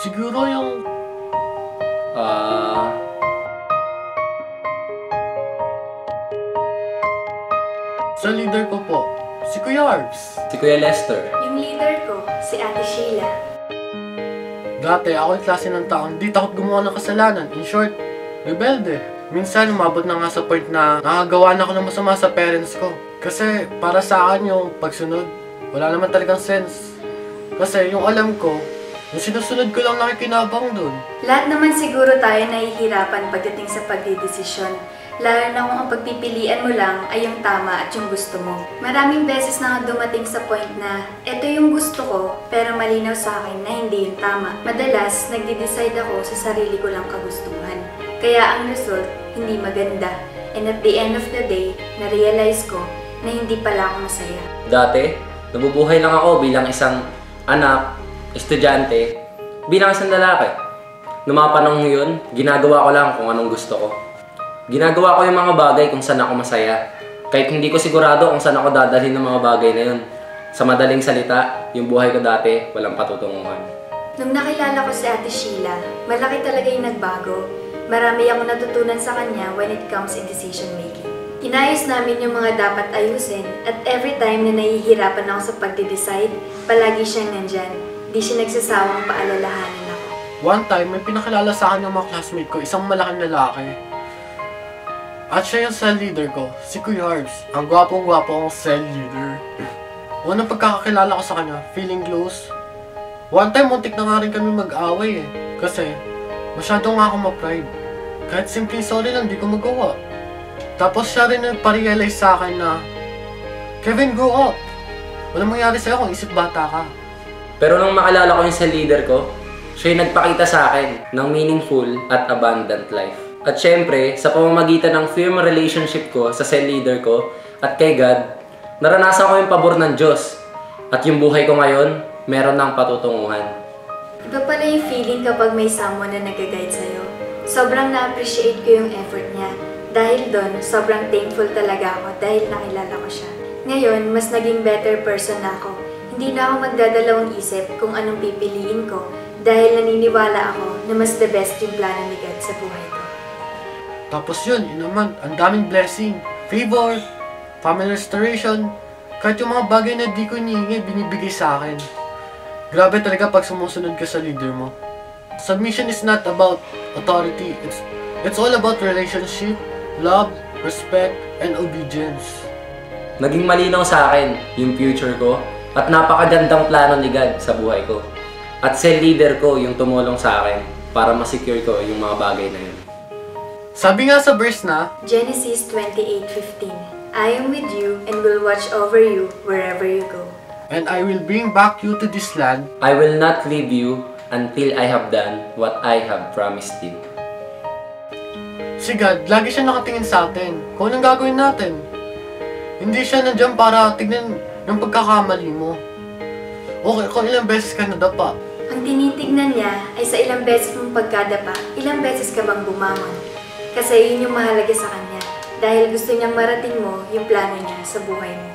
Siguro yung... Sa leader ko po, si Kuya Arbs. Si Kuya Lester. Yung leader ko, si Ate Sheila. Dati ako yung klase ng taong di takot gumawa ng kasalanan. In short, rebelde. Minsan umabot na nga sa point na nakagawa na ako ng masama sa parents ko. Kasi para sa akin yung pagsunod, wala naman talagang sense. Kasi yung alam ko, yung sinusunod ko lang nakikinabang dun. Lahat naman siguro tayo nahihirapan pagdating sa pagdidesisyon. Lalo na kung ang pagpipilian mo lang ay yung tama at yung gusto mo. Maraming beses na nga dumating sa point na eto yung gusto ko pero malinaw sa akin na hindi yung tama. Madalas, nagde-decide ako sa sarili ko lang kagustuhan. Kaya ang result, hindi maganda. And at the end of the day, na-realize ko na hindi pala ako masaya. Dati, nabubuhay lang ako bilang isang anak, estudyante, bilang isang lalaki. Noong mga panahon yun, ginagawa ko lang kung anong gusto ko. Ginagawa ko yung mga bagay kung saan ako masaya. Kahit hindi ko sigurado kung saan ako dadalhin ng mga bagay na yun. Sa madaling salita, yung buhay ko dati, walang patutunguhan. Nung nakilala ko si Ate Sheila, malaki talaga yung nagbago. Marami akong natutunan sa kanya when it comes in decision making. Inayos namin yung mga dapat ayusin at every time na nahihirapan ako sa pagde-decide, palagi siyang nandyan. Di siya nagsasawang paalalahanan ako. One time, may pinakilala sa akin ng mga classmate ko, isang malaking lalaki. At siya yung cell leader ko, si Kuya Arbs. Ang gwapong-gwapo kong cell leader. Unang pagkakakilala ko sa kanya, feeling close. One time, muntik na nga rin kami mag-away Kasi, masyado nga ako ma-pride. Kahit simpleng sorry lang, di ko magawa. Tapos siya rin nagpa-realize sa akin na, Kevin, grow up! Walang mangyari sa'yo kung isip bata ka. Pero nung maalala ko yung sa leader ko, siya yung nagpakita sa akin ng meaningful at abundant life. At syempre, sa pamamagitan ng firm relationship ko sa cell leader ko at kay God, naranasan ko yung pabor ng Diyos. At yung buhay ko ngayon, meron ng patutunguhan. Iba pala yung feeling kapag may someone na nag-guide sa'yo. Sobrang na-appreciate ko yung effort niya. Dahil doon, sobrang thankful talaga ako dahil nakilala ko siya. Ngayon, mas naging better person na ako. Hindi na ako magdadalawang isip kung anong pipiliin ko dahil naniniwala ako na mas the best yung plano ni God sa buhay ko. Tapos yun naman, ang daming blessing, favor, family restoration, kahit yung mga bagay na di ko hinihingi, binibigay sa akin. Grabe talaga pag sumusunod ka sa leader mo. Submission is not about authority, it's all about relationship, love, respect, and obedience. Naging malinaw sa akin yung future ko at napakagandang plano ni God sa buhay ko. At cell leader ko yung tumulong sa akin para masecure ko yung mga bagay na yun. Sabi nga sa verse na, Genesis 28:15, I am with you and will watch over you wherever you go. And I will bring back you to this land. I will not leave you until I have done what I have promised you. Si God, lagi siya nakatingin sa atin kung anong gagawin natin. Hindi siya nandiyan para tignan yung pagkakamali mo. Okay, kung ilang beses ka nadapa. Ang tinitignan niya ay sa ilang beses mong pagkadapa, ilang beses ka bang bumangon. Kasi yun yung mahalaga sa kanya dahil gusto niyang marating mo yung plano niya sa buhay mo.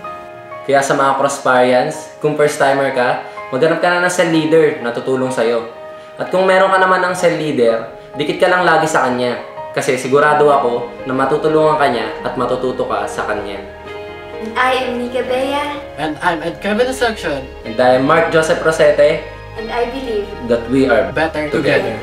Kaya sa mga Prosperians, kung first timer ka, maghanap ka na ng cell leader na tutulong sa'yo. At kung meron ka naman ng cell leader, dikit ka lang lagi sa kanya. Kasi sigurado ako na matutulungan ka niya at matututo ka sa kanya. And I am Nika Bea. And I'm Ed Kevin Section. And I am Mark Joseph Rosete. And I believe That we are Better together.